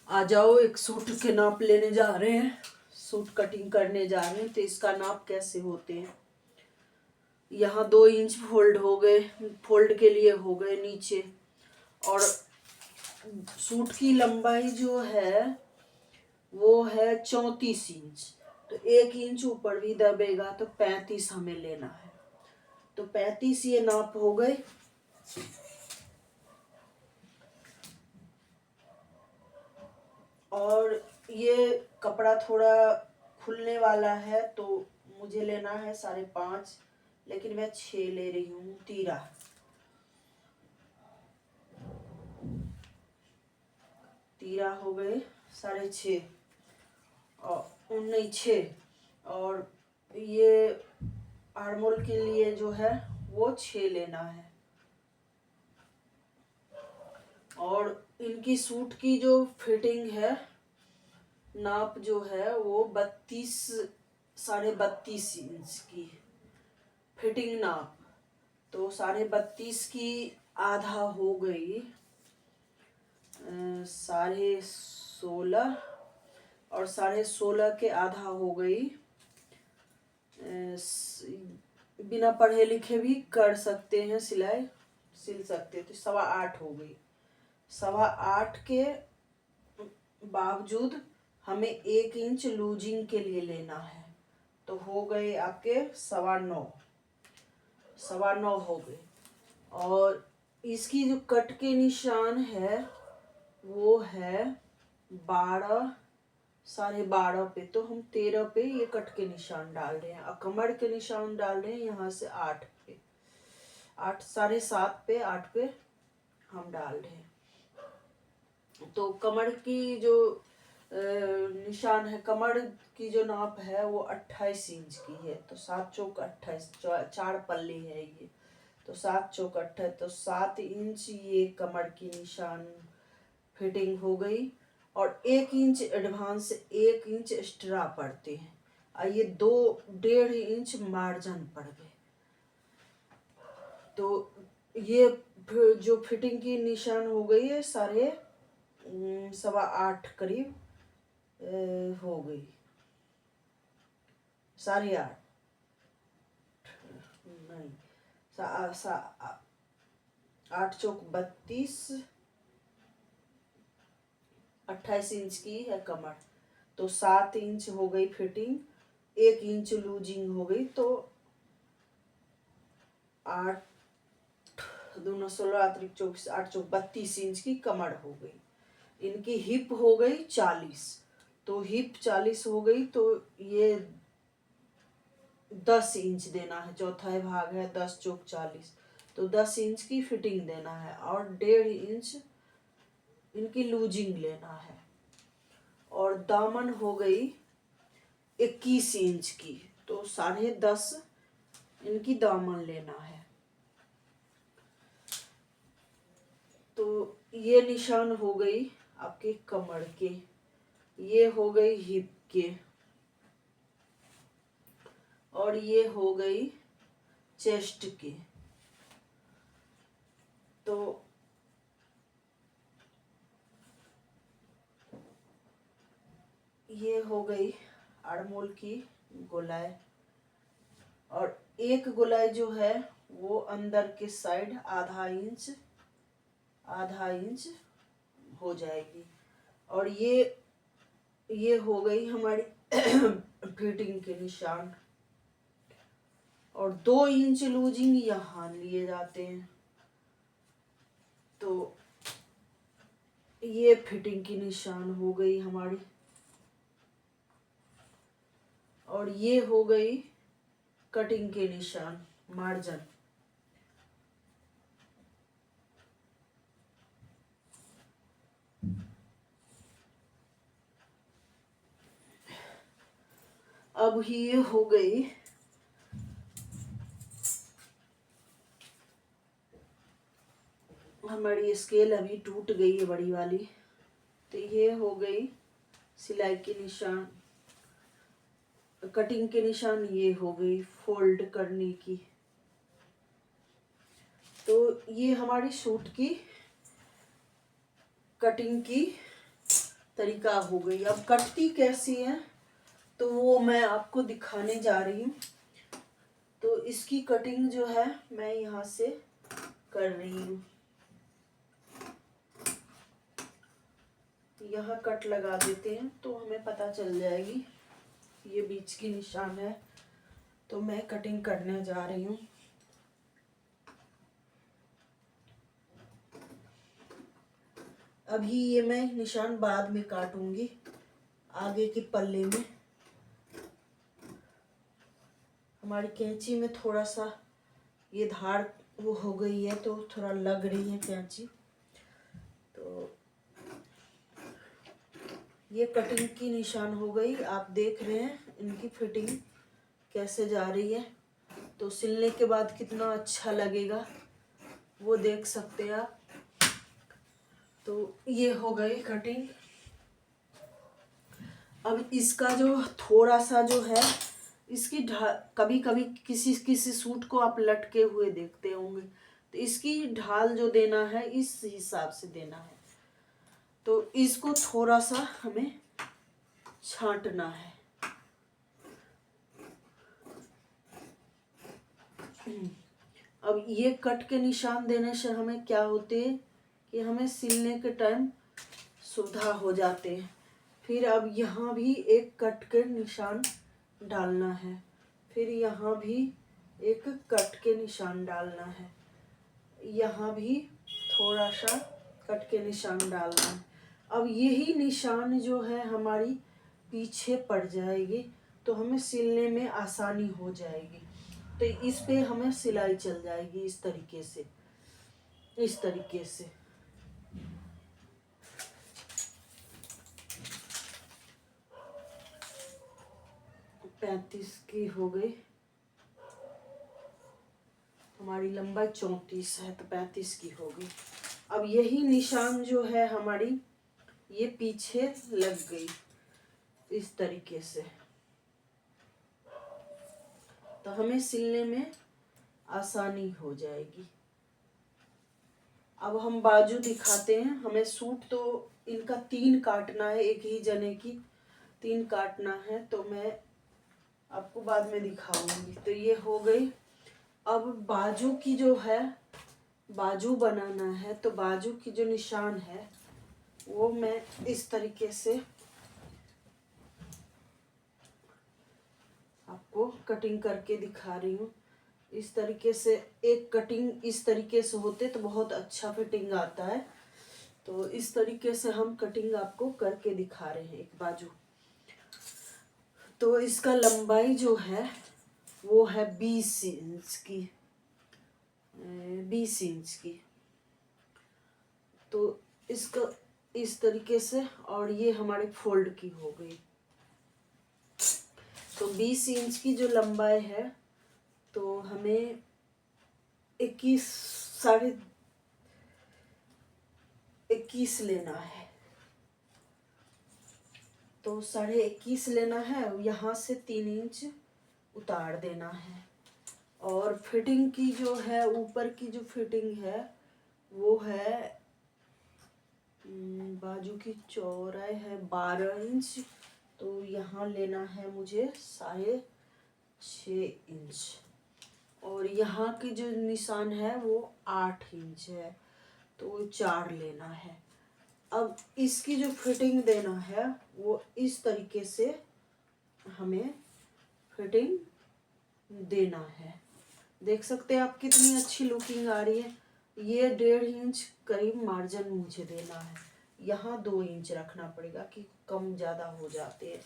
आ जाओ, एक सूट के नाप लेने जा रहे हैं, सूट कटिंग करने जा रहे हैं। तो इसका नाप कैसे होते हैं। यहाँ 2 इंच फोल्ड हो गए, फोल्ड के लिए हो गए नीचे। और सूट की लंबाई जो है वो है 34 इंच। तो 1 इंच ऊपर भी दबेगा तो 35 हमें लेना है। तो 35 ये नाप हो गए। और ये कपड़ा थोड़ा खुलने वाला है तो मुझे लेना है 5.5, लेकिन मैं 6 ले रही हूँ। तीरा हो गए 6.5 और नहीं 6। और ये आर्मोल के लिए जो है वो 6 लेना है। और इनकी सूट की जो फिटिंग है, नाप जो है वो 32.5 की फिटिंग नाप। तो 32.5 की आधा हो गई 16.5। और 16.5 के आधा हो गई, बिना पढ़े लिखे भी कर सकते हैं, सिलाई सिल सकते। तो 8.25 हो गई। 8.25 के बावजूद हमें 1 इंच लूजिंग के लिए लेना है। तो हो गए आपके 9.25 हो गए। और इसकी जो कट के निशान है वो है 12, 12.5 पे। तो हम 13 पे ये कट के निशान डाल रहे हैं और कमर के निशान डाल रहे हैं यहाँ से 8 पे। 7.5 पे 8 पे हम डाल रहे हैं। तो कमर की जो निशान है, कमर की जो नाप है वो 28 इंच की है। तो 7 चौक 28, 4 पल्ले है ये। तो 7 चौक 28, तो 7 इंच ये कमर की निशान फिटिंग हो गई। और 1 इंच एडवांस, 1 इंच एक्स्ट्रा पड़ते हैं और ये 2.5 इंच मार्जिन पड़ गए। तो ये जो फिटिंग की निशान हो गई है 8.25 करीब हो गई। 8.5 नहीं, 8 चौक 32, 28 इंच की है कमर। तो 7 इंच हो गई फिटिंग, 1 इंच लूजिंग हो गई। तो 8 दूना 16, 8 24, 8 चौक 32 इंच की कमर हो गई। इनकी हिप हो गई 40। तो हिप 40 हो गई। तो ये 10 इंच देना है, चौथा भाग है 10 चौक 40। तो 10 इंच की फिटिंग देना है और 1.5 इंच इनकी लूजिंग लेना है। और दामन हो गई 21 इंच की। तो 10.5 इनकी दामन लेना है। तो ये निशान हो गई आपके कमर के, ये हो गई हिप के, और ये हो गई चेस्ट के। तो ये हो गई आर्मोल की गोलाई। और एक गोलाई जो है वो अंदर के साइड आधा इंच हो जाएगी। और ये हो गई हमारी फिटिंग के निशान। और 2 इंच लूजिंग यहाँ लिए जाते हैं। तो ये फिटिंग की निशान हो गई हमारी। और ये हो गई कटिंग के निशान, मार्जिन। अब ये हो गई हमारी स्केल, अभी टूट गई है बड़ी वाली। तो ये हो गई सिलाई के निशान, कटिंग के निशान। ये हो गई फोल्ड करने की। तो ये हमारी सूट की कटिंग की तरीका हो गई। अब कटती कैसी है तो वो मैं आपको दिखाने जा रही हूँ। तो इसकी कटिंग जो है मैं यहाँ से कर रही हूँ। यहाँ कट लगा देते हैं तो हमें पता चल जाएगी। ये बीच की निशान है तो मैं कटिंग करने जा रही हूँ। अभी ये मैं निशान बाद में काटूंगी आगे के पल्ले में। हमारी कैंची में थोड़ा सा ये धार वो हो गई है तो थोड़ा लग रही है कैंची। तो ये कटिंग की निशान हो गई। आप देख रहे हैं इनकी फिटिंग कैसे जा रही है। तो सिलने के बाद कितना अच्छा लगेगा वो देख सकते हैं आप। तो ये हो गई कटिंग। अब इसका जो थोड़ा सा जो है इसकी कभी कभी किसी किसी सूट को आप लटके हुए देखते होंगे, तो इसकी ढाल जो देना है इस हिसाब से देना है। तो इसको थोड़ा सा हमें छांटना है। अब ये कट के निशान देने से हमें क्या होते हैं कि हमें सिलने के टाइम सुविधा हो जाते हैं। फिर अब यहाँ भी एक कट के निशान डालना है, फिर यहाँ भी एक कट के निशान डालना है, यहाँ भी थोड़ा सा कट के निशान डालना है। अब यही निशान जो है हमारी पीछे पड़ जाएगी तो हमें सिलने में आसानी हो जाएगी। तो इस पे हमें सिलाई चल जाएगी इस तरीके से, इस तरीके से। पैंतीस की हो गई। हमारी लंबाई 34 है तो 35 की हो गई। अब यही निशान जो है हमारी ये पीछे लग गई इस तरीके से, तो हमें सिलने में आसानी हो जाएगी। अब हम बाजू दिखाते हैं। हमें सूट तो इनका 3 काटना है, एक ही जने की 3 काटना है, तो मैं आपको बाद में दिखाऊंगी। तो ये हो गई। अब बाजू की जो है बाजू बनाना है, तो बाजू की जो निशान है वो मैं इस तरीके से आपको कटिंग करके दिखा रही हूँ। इस तरीके से एक कटिंग इस तरीके से होते तो बहुत अच्छा फिटिंग आता है। तो इस तरीके से हम कटिंग आपको करके दिखा रहे हैं एक बाजू। तो इसका लंबाई जो है वो है 20 इंच की, 20 इंच की। तो इसका इस तरीके से, और ये हमारे फोल्ड की हो गई। तो 20 इंच की जो लंबाई है तो हमें 21 लेना है। तो 21.5 लेना है। यहाँ से 3 इंच उतार देना है। और फिटिंग की जो है ऊपर की जो फिटिंग है वो है बाजू की चौड़ाई है 12 इंच। तो यहाँ लेना है मुझे 6.5 इंच। और यहाँ की जो निशान है वो 8 इंच है, तो 4 लेना है। अब इसकी जो फिटिंग देना है वो इस तरीके से हमें फिटिंग देना है। देख सकते हैं आप कितनी अच्छी लुकिंग आ रही है। ये 1.5 इंच करीब मार्जिन मुझे देना है। यहाँ 2 इंच रखना पड़ेगा कि कम ज़्यादा हो जाते हैं।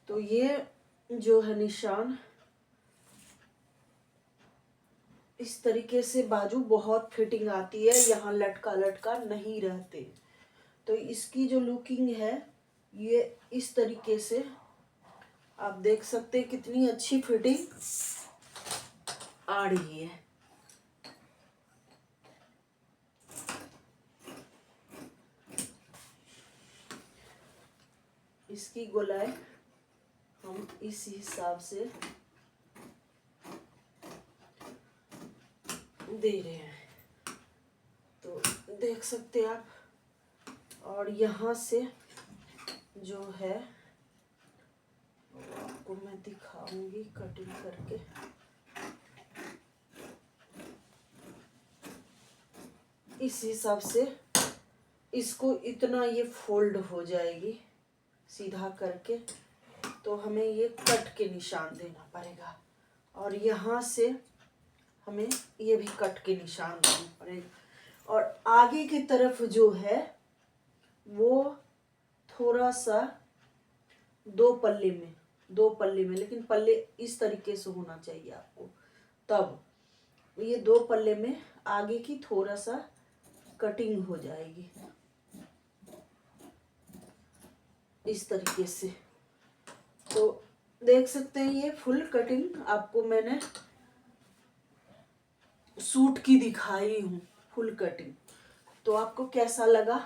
तो ये जो है निशान इस तरीके से बाजू बहुत फिटिंग आती है, यहाँ लटका लटका नहीं रहते। तो इसकी जो लुकिंग है ये इस तरीके से आप देख सकते हैं कितनी अच्छी फिटिंग आ रही है। इसकी गोलाई हम इस हिसाब से दे रहे हैं, तो देख सकते हैं आप। और यहाँ से जो है वो आपको मैं दिखाऊंगी कटिंग करके। इस हिसाब से इसको इतना ये फोल्ड हो जाएगी सीधा करके, तो हमें ये कट के निशान देना पड़ेगा। और यहाँ से हमें ये भी कट के निशान देना पड़ेगा। और आगे की तरफ जो है वो थोड़ा सा दो पल्ले में, लेकिन पल्ले इस तरीके से होना चाहिए आपको। तब ये दो पल्ले में आगे की थोड़ा सा कटिंग हो जाएगी इस तरीके से। तो देख सकते हैं ये फुल कटिंग आपको मैंने सूट की दिखाई हूँ, फुल कटिंग। तो आपको कैसा लगा